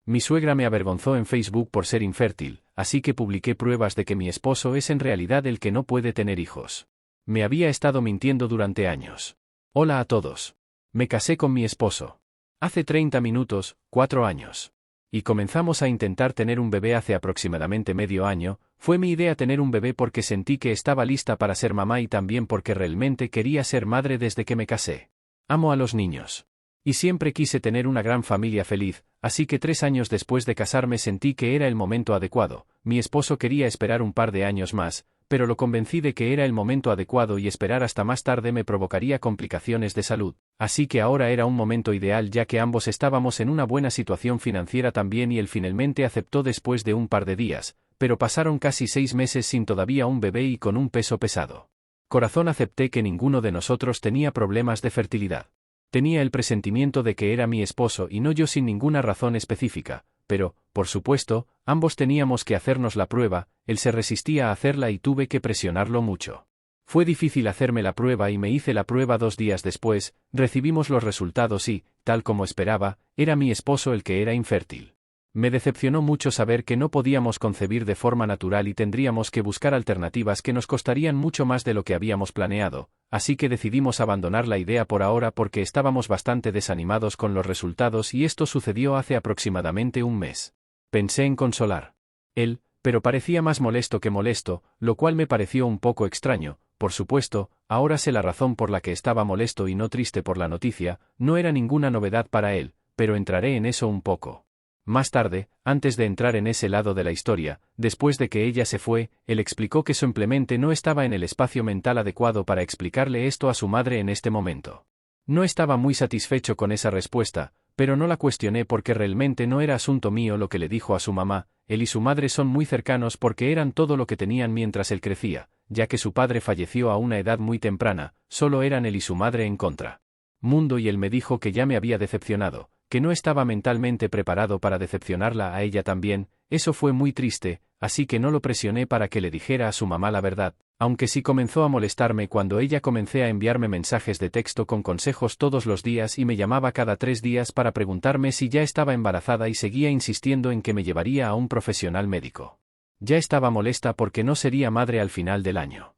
Mi suegra me avergonzó en Facebook por ser infértil, así que publiqué pruebas de que mi esposo es en realidad el que no puede tener hijos. Me había estado mintiendo durante años. Hola a todos. Me casé con mi esposo. Hace 30 minutos, 4 años. Y comenzamos a intentar tener un bebé hace aproximadamente medio año. Fue mi idea tener un bebé porque sentí que estaba lista para ser mamá y también porque realmente quería ser madre desde que me casé. Amo a los niños. Y siempre quise tener una gran familia feliz, así que 3 años después de casarme sentí que era el momento adecuado. Mi esposo quería esperar un par de años más, pero lo convencí de que era el momento adecuado y esperar hasta más tarde me provocaría complicaciones de salud. Así que ahora era un momento ideal ya que ambos estábamos en una buena situación financiera también y él finalmente aceptó después de un par de días, pero pasaron casi 6 meses sin todavía un bebé y con un peso pesado. Corazón acepté que ninguno de nosotros tenía problemas de fertilidad. Tenía el presentimiento de que era mi esposo y no yo sin ninguna razón específica, pero, por supuesto, ambos teníamos que hacernos la prueba, él se resistía a hacerla y tuve que presionarlo mucho. Fue difícil hacerme la prueba y me hice la prueba 2 días después, recibimos los resultados y, tal como esperaba, era mi esposo el que era infértil. Me decepcionó mucho saber que no podíamos concebir de forma natural y tendríamos que buscar alternativas que nos costarían mucho más de lo que habíamos planeado, así que decidimos abandonar la idea por ahora porque estábamos bastante desanimados con los resultados y esto sucedió hace aproximadamente un mes. Pensé en consolar. Él, pero parecía más molesto que molesto, lo cual me pareció un poco extraño. Por supuesto, ahora sé la razón por la que estaba molesto y no triste por la noticia, no era ninguna novedad para él, pero entraré en eso un poco. Más tarde, antes de entrar en ese lado de la historia, después de que ella se fue, él explicó que simplemente no estaba en el espacio mental adecuado para explicarle esto a su madre en este momento. No estaba muy satisfecho con esa respuesta, pero no la cuestioné porque realmente no era asunto mío lo que le dijo a su mamá. Él y su madre son muy cercanos porque eran todo lo que tenían mientras él crecía, ya que su padre falleció a una edad muy temprana, solo eran él y su madre en contra. Mundo y él me dijo que ya me había decepcionado, que no estaba mentalmente preparado para decepcionarla a ella también. Eso fue muy triste, así que no lo presioné para que le dijera a su mamá la verdad, aunque sí comenzó a molestarme cuando ella comencé a enviarme mensajes de texto con consejos todos los días y me llamaba cada 3 días para preguntarme si ya estaba embarazada y seguía insistiendo en que me llevaría a un profesional médico. Ya estaba molesta porque no sería madre al final del año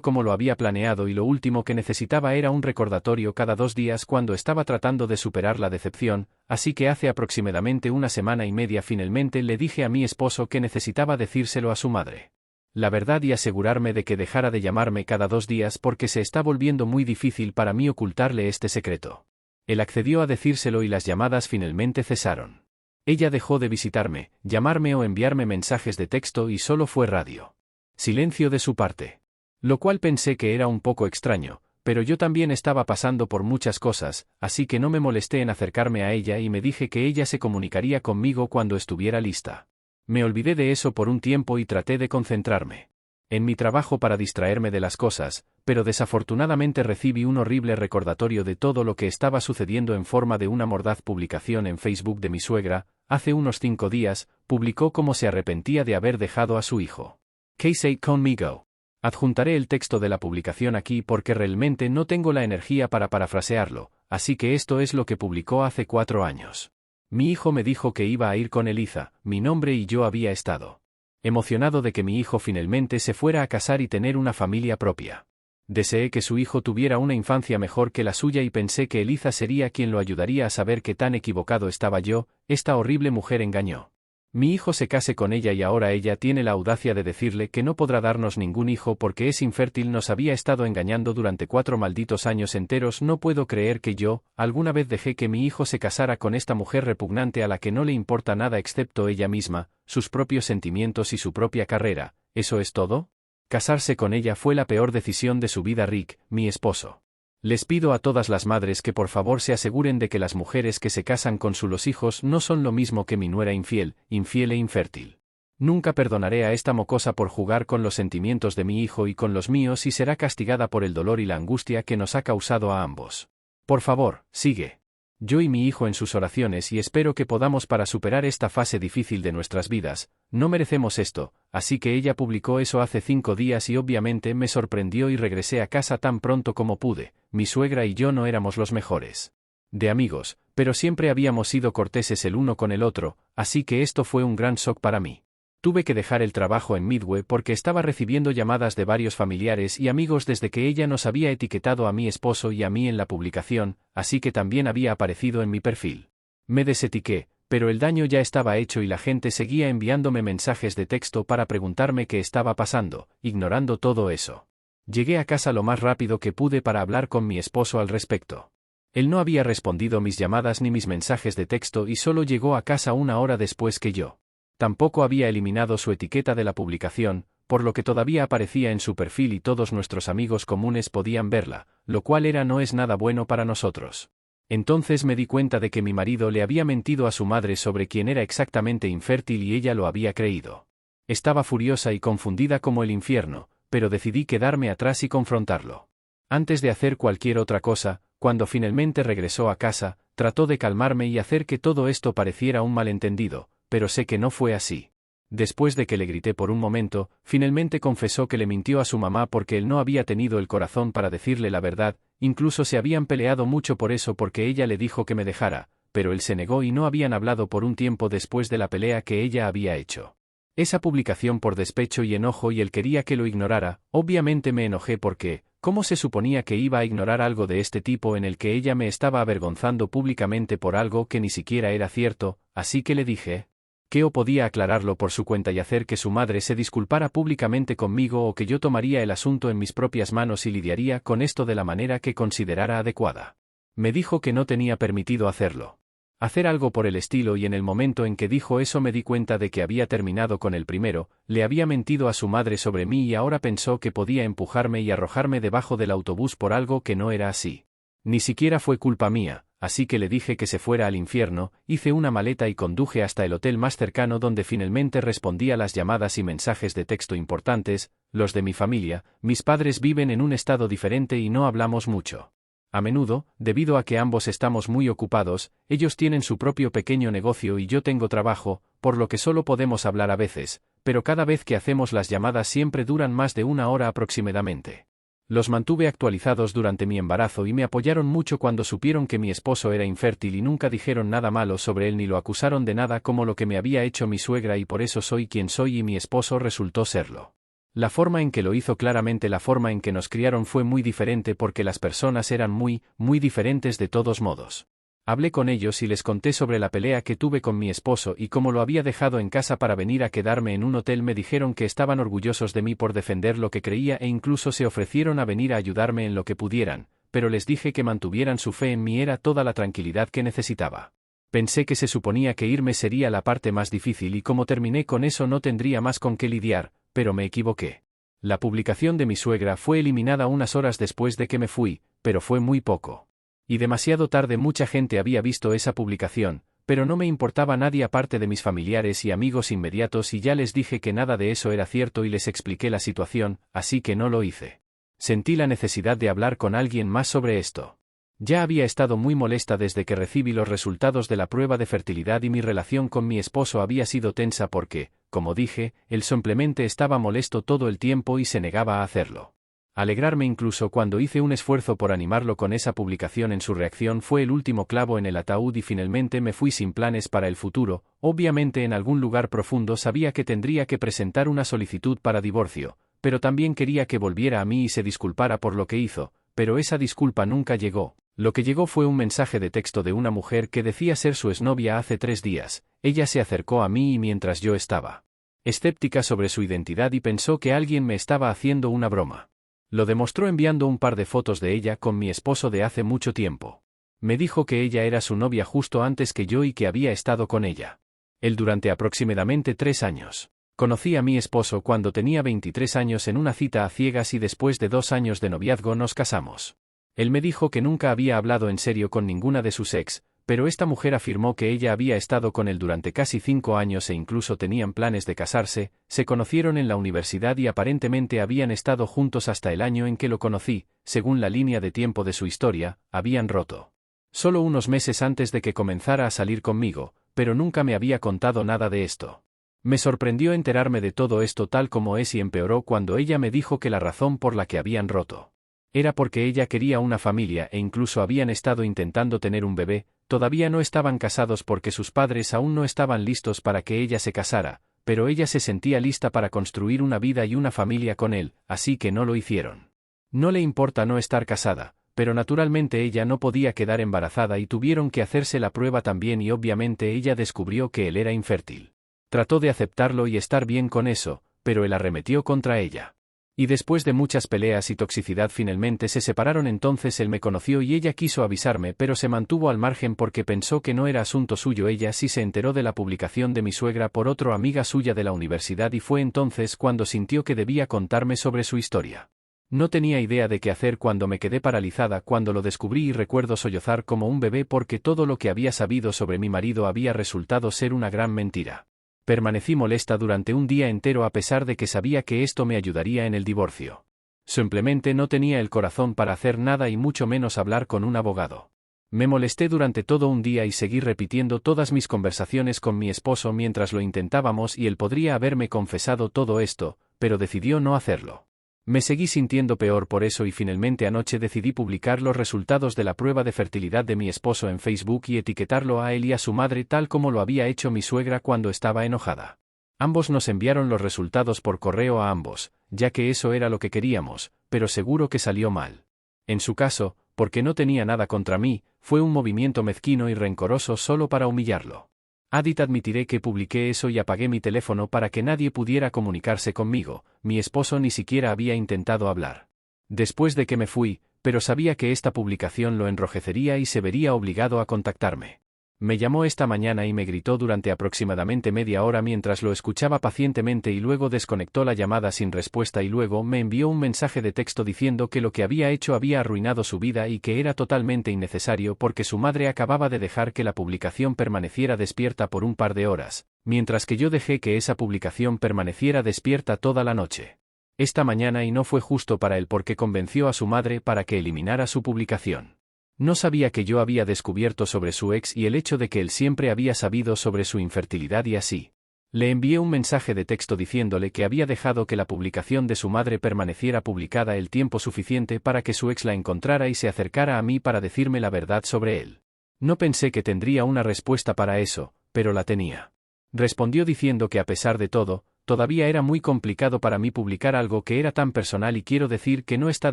como lo había planeado y lo último que necesitaba era un recordatorio cada 2 días cuando estaba tratando de superar la decepción, así que hace aproximadamente 1 semana y media finalmente le dije a mi esposo que necesitaba decírselo a su madre. La verdad y asegurarme de que dejara de llamarme cada 2 días porque se está volviendo muy difícil para mí ocultarle este secreto. Él accedió a decírselo y las llamadas finalmente cesaron. Ella dejó de visitarme, llamarme o enviarme mensajes de texto y solo fue radio. Silencio de su parte. Lo cual pensé que era un poco extraño, pero yo también estaba pasando por muchas cosas, así que no me molesté en acercarme a ella y me dije que ella se comunicaría conmigo cuando estuviera lista. Me olvidé de eso por un tiempo y traté de concentrarme en mi trabajo para distraerme de las cosas, pero desafortunadamente recibí un horrible recordatorio de todo lo que estaba sucediendo en forma de una mordaz publicación en Facebook de mi suegra. Hace unos 5 días, publicó cómo se arrepentía de haber dejado a su hijo. Casey conmigo. Adjuntaré el texto de la publicación aquí porque realmente no tengo la energía para parafrasearlo, así que esto es lo que publicó hace 4 años. Mi hijo me dijo que iba a ir con Eliza, mi nombre y yo había estado emocionado de que mi hijo finalmente se fuera a casar y tener una familia propia. Deseé que su hijo tuviera una infancia mejor que la suya y pensé que Eliza sería quien lo ayudaría a saber que tan equivocado estaba yo. Esta horrible mujer engañó. Mi hijo se case con ella y ahora ella tiene la audacia de decirle que no podrá darnos ningún hijo porque es infértil. Nos había estado engañando durante 4 malditos años enteros. No puedo creer que yo, alguna vez dejé que mi hijo se casara con esta mujer repugnante a la que no le importa nada excepto ella misma, sus propios sentimientos y su propia carrera. ¿Eso es todo? Casarse con ella fue la peor decisión de su vida. Rick, mi esposo. Les pido a todas las madres que por favor se aseguren de que las mujeres que se casan con sus hijos no son lo mismo que mi nuera infiel e infértil. Nunca perdonaré a esta mocosa por jugar con los sentimientos de mi hijo y con los míos y será castigada por el dolor y la angustia que nos ha causado a ambos. Por favor, sigue. Yo y mi hijo en sus oraciones y espero que podamos para superar esta fase difícil de nuestras vidas. No merecemos esto, así que ella publicó eso hace 5 días y obviamente me sorprendió y regresé a casa tan pronto como pude. Mi suegra y yo no éramos los mejores de amigos, Pero siempre habíamos sido corteses el uno con el otro, así que esto fue un gran shock para mí. Tuve que dejar el trabajo en Midway porque estaba recibiendo llamadas de varios familiares y amigos desde que ella nos había etiquetado a mi esposo y a mí en la publicación, así que también había aparecido en mi perfil. Me desetiqué, pero el daño ya estaba hecho y la gente seguía enviándome mensajes de texto para preguntarme qué estaba pasando, ignorando todo eso. Llegué a casa lo más rápido que pude para hablar con mi esposo al respecto. Él no había respondido mis llamadas ni mis mensajes de texto y solo llegó a casa una hora después que yo. Tampoco había eliminado su etiqueta de la publicación, por lo que todavía aparecía en su perfil y todos nuestros amigos comunes podían verla, lo cual no es nada bueno para nosotros. Entonces me di cuenta de que mi marido le había mentido a su madre sobre quién era exactamente infértil y ella lo había creído. Estaba furiosa y confundida como el infierno, pero decidí quedarme atrás y confrontarlo. Antes de hacer cualquier otra cosa, cuando finalmente regresó a casa, trató de calmarme y hacer que todo esto pareciera un malentendido, pero sé que no fue así. Después de que le grité por un momento, finalmente confesó que le mintió a su mamá porque él no había tenido el corazón para decirle la verdad, incluso se habían peleado mucho por eso porque ella le dijo que me dejara, pero él se negó y no habían hablado por un tiempo después de la pelea que ella había hecho. Esa publicación por despecho y enojo y él quería que lo ignorara, obviamente me enojé porque, ¿cómo se suponía que iba a ignorar algo de este tipo en el que ella me estaba avergonzando públicamente por algo que ni siquiera era cierto? Así que le dije que o podía aclararlo por su cuenta y hacer que su madre se disculpara públicamente conmigo o que yo tomaría el asunto en mis propias manos y lidiaría con esto de la manera que considerara adecuada. Me dijo que no tenía permitido hacerlo. Hacer algo por el estilo y en el momento en que dijo eso me di cuenta de que había terminado con el primero, le había mentido a su madre sobre mí y ahora pensó que podía empujarme y arrojarme debajo del autobús por algo que no era así. Ni siquiera fue culpa mía. Así que le dije que se fuera al infierno, hice una maleta y conduje hasta el hotel más cercano donde finalmente respondí a las llamadas y mensajes de texto importantes, los de mi familia. Mis padres viven en un estado diferente y no hablamos mucho. A menudo, debido a que ambos estamos muy ocupados, ellos tienen su propio pequeño negocio y yo tengo trabajo, por lo que solo podemos hablar a veces, pero cada vez que hacemos las llamadas siempre duran más de una hora aproximadamente. Los mantuve actualizados durante mi embarazo y me apoyaron mucho cuando supieron que mi esposo era infértil y nunca dijeron nada malo sobre él ni lo acusaron de nada como lo que me había hecho mi suegra y por eso soy quien soy y mi esposo resultó serlo. La forma en que lo hizo claramente la forma en que nos criaron fue muy diferente porque las personas eran muy diferentes de todos modos. Hablé con ellos y les conté sobre la pelea que tuve con mi esposo y cómo lo había dejado en casa para venir a quedarme en un hotel. Me dijeron que estaban orgullosos de mí por defender lo que creía e incluso se ofrecieron a venir a ayudarme en lo que pudieran, pero les dije que mantuvieran su fe en mí era toda la tranquilidad que necesitaba. Pensé que se suponía que irme sería la parte más difícil y como terminé con eso no tendría más con qué lidiar, pero me equivoqué. La publicación de mi suegra fue eliminada unas horas después de que me fui, pero fue muy poco. Y demasiado tarde mucha gente había visto esa publicación, pero no me importaba nadie aparte de mis familiares y amigos inmediatos y ya les dije que nada de eso era cierto y les expliqué la situación, así que no lo hice. Sentí la necesidad de hablar con alguien más sobre esto. Ya había estado muy molesta desde que recibí los resultados de la prueba de fertilidad y mi relación con mi esposo había sido tensa porque, como dije, él simplemente estaba molesto todo el tiempo y se negaba a hacerlo. Alegrarme incluso cuando hice un esfuerzo por animarlo con esa publicación en su reacción fue el último clavo en el ataúd y finalmente me fui sin planes para el futuro. Obviamente en algún lugar profundo sabía que tendría que presentar una solicitud para divorcio, pero también quería que volviera a mí y se disculpara por lo que hizo, pero esa disculpa nunca llegó. Lo que llegó fue un mensaje de texto de una mujer que decía ser su exnovia hace 3 días. Ella se acercó a mí y mientras yo estaba escéptica sobre su identidad y pensó que alguien me estaba haciendo una broma. Lo demostró enviando un par de fotos de ella con mi esposo de hace mucho tiempo. Me dijo que ella era su novia justo antes que yo y que había estado con ella. Él durante aproximadamente 3 años. Conocí a mi esposo cuando tenía 23 años en una cita a ciegas y después de 2 años de noviazgo nos casamos. Él me dijo que nunca había hablado en serio con ninguna de sus ex, pero esta mujer afirmó que ella había estado con él durante casi 5 años e incluso tenían planes de casarse. Se conocieron en la universidad y aparentemente habían estado juntos hasta el año en que lo conocí. Según la línea de tiempo de su historia, habían roto solo unos meses antes de que comenzara a salir conmigo, pero nunca me había contado nada de esto. Me sorprendió enterarme de todo esto tal como es y empeoró cuando ella me dijo que la razón por la que habían roto era porque ella quería una familia e incluso habían estado intentando tener un bebé. Todavía no estaban casados porque sus padres aún no estaban listos para que ella se casara, pero ella se sentía lista para construir una vida y una familia con él, así que no lo hicieron. No le importa no estar casada, pero naturalmente ella no podía quedar embarazada y tuvieron que hacerse la prueba también y obviamente ella descubrió que él era infértil. Trató de aceptarlo y estar bien con eso, pero él arremetió contra ella. Y después de muchas peleas y toxicidad finalmente se separaron. Entonces él me conoció y ella quiso avisarme pero se mantuvo al margen porque pensó que no era asunto suyo. Ella sí se enteró de la publicación de mi suegra por otra amiga suya de la universidad y fue entonces cuando sintió que debía contarme sobre su historia. No tenía idea de qué hacer cuando me quedé paralizada cuando lo descubrí y recuerdo sollozar como un bebé porque todo lo que había sabido sobre mi marido había resultado ser una gran mentira. Permanecí molesta durante un día entero a pesar de que sabía que esto me ayudaría en el divorcio. Simplemente no tenía el corazón para hacer nada y mucho menos hablar con un abogado. Me molesté durante todo un día y seguí repitiendo todas mis conversaciones con mi esposo mientras lo intentábamos y él podría haberme confesado todo esto, pero decidió no hacerlo. Me seguí sintiendo peor por eso y finalmente anoche decidí publicar los resultados de la prueba de fertilidad de mi esposo en Facebook y etiquetarlo a él y a su madre tal como lo había hecho mi suegra cuando estaba enojada. Ambos nos enviaron los resultados por correo a ambos, ya que eso era lo que queríamos, pero seguro que salió mal. En su caso, porque no tenía nada contra mí, fue un movimiento mezquino y rencoroso solo para humillarlo. Admitiré que publiqué eso y apagué mi teléfono para que nadie pudiera comunicarse conmigo. Mi esposo ni siquiera había intentado hablar. Después de que me fui, pero sabía que esta publicación lo enrojecería y se vería obligado a contactarme. Me llamó esta mañana y me gritó durante aproximadamente media hora mientras lo escuchaba pacientemente y luego desconectó la llamada sin respuesta y luego me envió un mensaje de texto diciendo que lo que había hecho había arruinado su vida y que era totalmente innecesario porque su madre acababa de dejar que la publicación permaneciera despierta por un par de horas, mientras que yo dejé que esa publicación permaneciera despierta toda la noche. Esta mañana y no fue justo para él porque convenció a su madre para que eliminara su publicación. No sabía que yo había descubierto sobre su ex y el hecho de que él siempre había sabido sobre su infertilidad y así. Le envié un mensaje de texto diciéndole que había dejado que la publicación de su madre permaneciera publicada el tiempo suficiente para que su ex la encontrara y se acercara a mí para decirme la verdad sobre él. No pensé que tendría una respuesta para eso, pero la tenía. Respondió diciendo que a pesar de todo, todavía era muy complicado para mí publicar algo que era tan personal y quiero decir que no está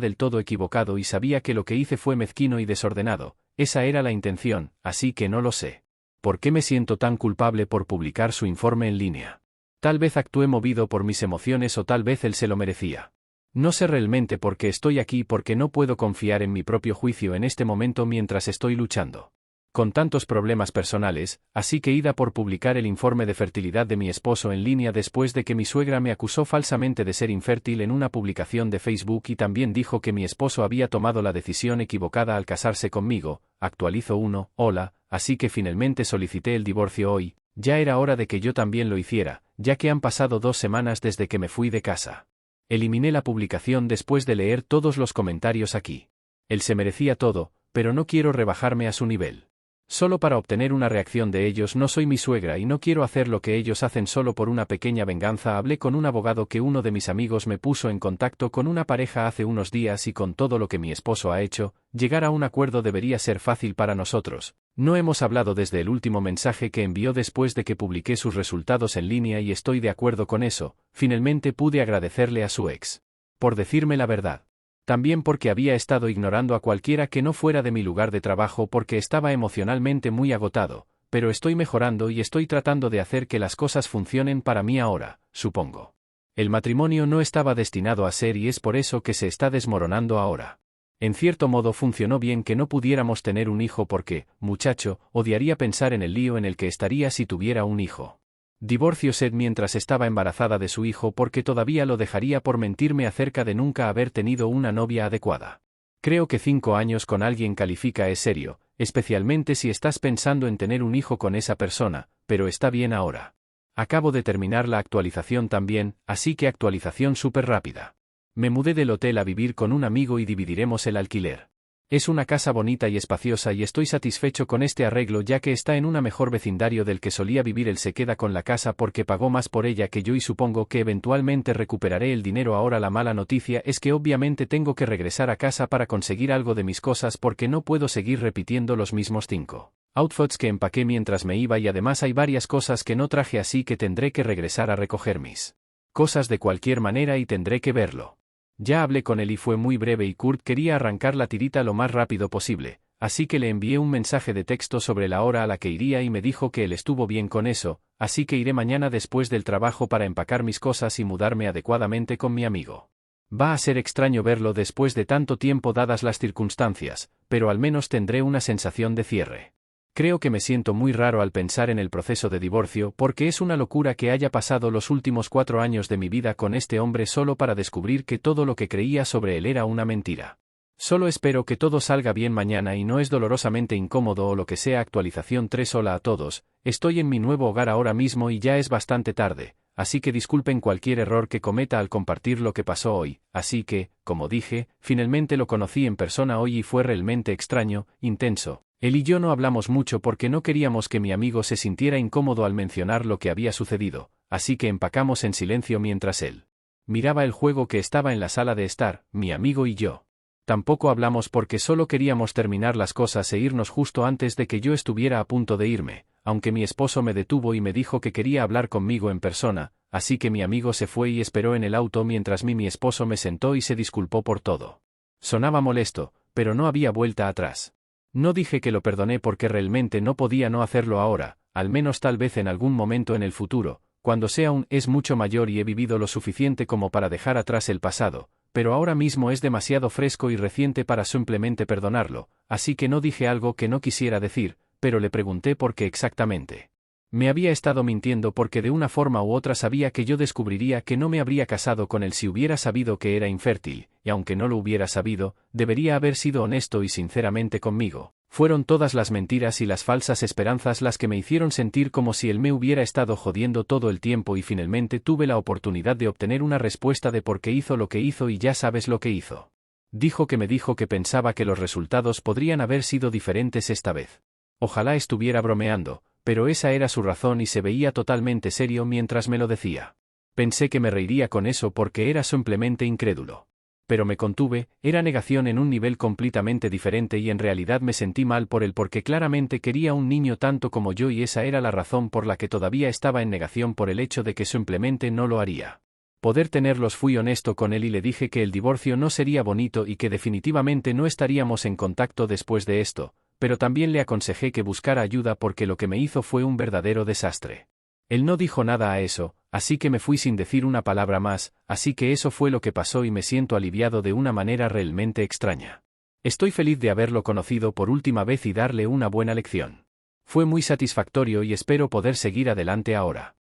del todo equivocado y sabía que lo que hice fue mezquino y desordenado, esa era la intención, así que no lo sé. ¿Por qué me siento tan culpable por publicar su informe en línea? Tal vez actué movido por mis emociones o tal vez él se lo merecía. No sé realmente por qué estoy aquí porque no puedo confiar en mi propio juicio en este momento mientras estoy luchando con tantos problemas personales, así que ida por publicar el informe de fertilidad de mi esposo en línea después de que mi suegra me acusó falsamente de ser infértil en una publicación de Facebook y también dijo que mi esposo había tomado la decisión equivocada al casarse conmigo. Actualizo 1, hola, así que finalmente solicité el divorcio hoy, ya era hora de que yo también lo hiciera, ya que han pasado 2 semanas desde que me fui de casa. Eliminé la publicación después de leer todos los comentarios aquí. Él se merecía todo, pero no quiero rebajarme a su nivel. Solo para obtener una reacción de ellos. No soy mi suegra y no quiero hacer lo que ellos hacen solo por una pequeña venganza. Hablé con un abogado que uno de mis amigos me puso en contacto con una pareja hace unos días y con todo lo que mi esposo ha hecho, llegar a un acuerdo debería ser fácil para nosotros. No hemos hablado desde el último mensaje que envió después de que publiqué sus resultados en línea y estoy de acuerdo con eso. Finalmente pude agradecerle a su ex por decirme la verdad. También porque había estado ignorando a cualquiera que no fuera de mi lugar de trabajo porque estaba emocionalmente muy agotado, pero estoy mejorando y estoy tratando de hacer que las cosas funcionen para mí ahora, supongo. El matrimonio no estaba destinado a ser y es por eso que se está desmoronando ahora. En cierto modo funcionó bien que no pudiéramos tener un hijo porque, muchacho, odiaría pensar en el lío en el que estaría si tuviera un hijo. Divorció Seth mientras estaba embarazada de su hijo porque todavía lo dejaría por mentirme acerca de nunca haber tenido una novia adecuada. Creo que 5 años con alguien califica es serio, especialmente si estás pensando en tener un hijo con esa persona, pero está bien ahora. Acabo de terminar la actualización también, así que actualización súper rápida. Me mudé del hotel a vivir con un amigo y dividiremos el alquiler. Es una casa bonita y espaciosa y estoy satisfecho con este arreglo ya que está en una mejor vecindario del que solía vivir. Él se queda con la casa porque pagó más por ella que yo y supongo que eventualmente recuperaré el dinero. Ahora la mala noticia es que obviamente tengo que regresar a casa para conseguir algo de mis cosas porque no puedo seguir repitiendo los mismos 5 Outfits que empaqué mientras me iba y además hay varias cosas que no traje así que tendré que regresar a recoger mis cosas de cualquier manera y tendré que verlo. Ya hablé con él y fue muy breve y Kurt quería arrancar la tirita lo más rápido posible, así que le envié un mensaje de texto sobre la hora a la que iría y me dijo que él estuvo bien con eso, así que iré mañana después del trabajo para empacar mis cosas y mudarme adecuadamente con mi amigo. Va a ser extraño verlo después de tanto tiempo dadas las circunstancias, pero al menos tendré una sensación de cierre. Creo que me siento muy raro al pensar en el proceso de divorcio porque es una locura que haya pasado los últimos 4 años de mi vida con este hombre solo para descubrir que todo lo que creía sobre él era una mentira. Solo espero que todo salga bien mañana y no es dolorosamente incómodo o lo que sea. Actualización 3. Hola a todos, estoy en mi nuevo hogar ahora mismo y ya es bastante tarde, así que disculpen cualquier error que cometa al compartir lo que pasó hoy, así que, como dije, finalmente lo conocí en persona hoy y fue realmente extraño, intenso. Él y yo no hablamos mucho porque no queríamos que mi amigo se sintiera incómodo al mencionar lo que había sucedido, así que empacamos en silencio mientras él miraba el juego que estaba en la sala de estar, mi amigo y yo. Tampoco hablamos porque solo queríamos terminar las cosas e irnos justo antes de que yo estuviera a punto de irme, aunque mi esposo me detuvo y me dijo que quería hablar conmigo en persona, así que mi amigo se fue y esperó en el auto mientras mi esposo me sentó y se disculpó por todo. Sonaba molesto, pero no había vuelta atrás. No dije que lo perdoné porque realmente no podía no hacerlo ahora, al menos tal vez en algún momento en el futuro, cuando sea es mucho mayor y he vivido lo suficiente como para dejar atrás el pasado, pero ahora mismo es demasiado fresco y reciente para simplemente perdonarlo, así que no dije algo que no quisiera decir, pero le pregunté por qué exactamente. Me había estado mintiendo porque de una forma u otra sabía que yo descubriría que no me habría casado con él si hubiera sabido que era infértil, y aunque no lo hubiera sabido, debería haber sido honesto y sinceramente conmigo. Fueron todas las mentiras y las falsas esperanzas las que me hicieron sentir como si él me hubiera estado jodiendo todo el tiempo y finalmente tuve la oportunidad de obtener una respuesta de por qué hizo lo que hizo y ya sabes lo que hizo. Dijo que pensaba que los resultados podrían haber sido diferentes esta vez. Ojalá estuviera bromeando, pero esa era su razón y se veía totalmente serio mientras me lo decía. Pensé que me reiría con eso porque era simplemente incrédulo. Pero me contuve, era negación en un nivel completamente diferente y en realidad me sentí mal por él porque claramente quería un niño tanto como yo y esa era la razón por la que todavía estaba en negación por el hecho de que simplemente no lo haría. Poder tenerlos. Fui honesto con él y le dije que el divorcio no sería bonito y que definitivamente no estaríamos en contacto después de esto, pero también le aconsejé que buscara ayuda porque lo que me hizo fue un verdadero desastre. Él no dijo nada a eso, así que me fui sin decir una palabra más, así que eso fue lo que pasó y me siento aliviado de una manera realmente extraña. Estoy feliz de haberlo conocido por última vez y darle una buena lección. Fue muy satisfactorio y espero poder seguir adelante ahora.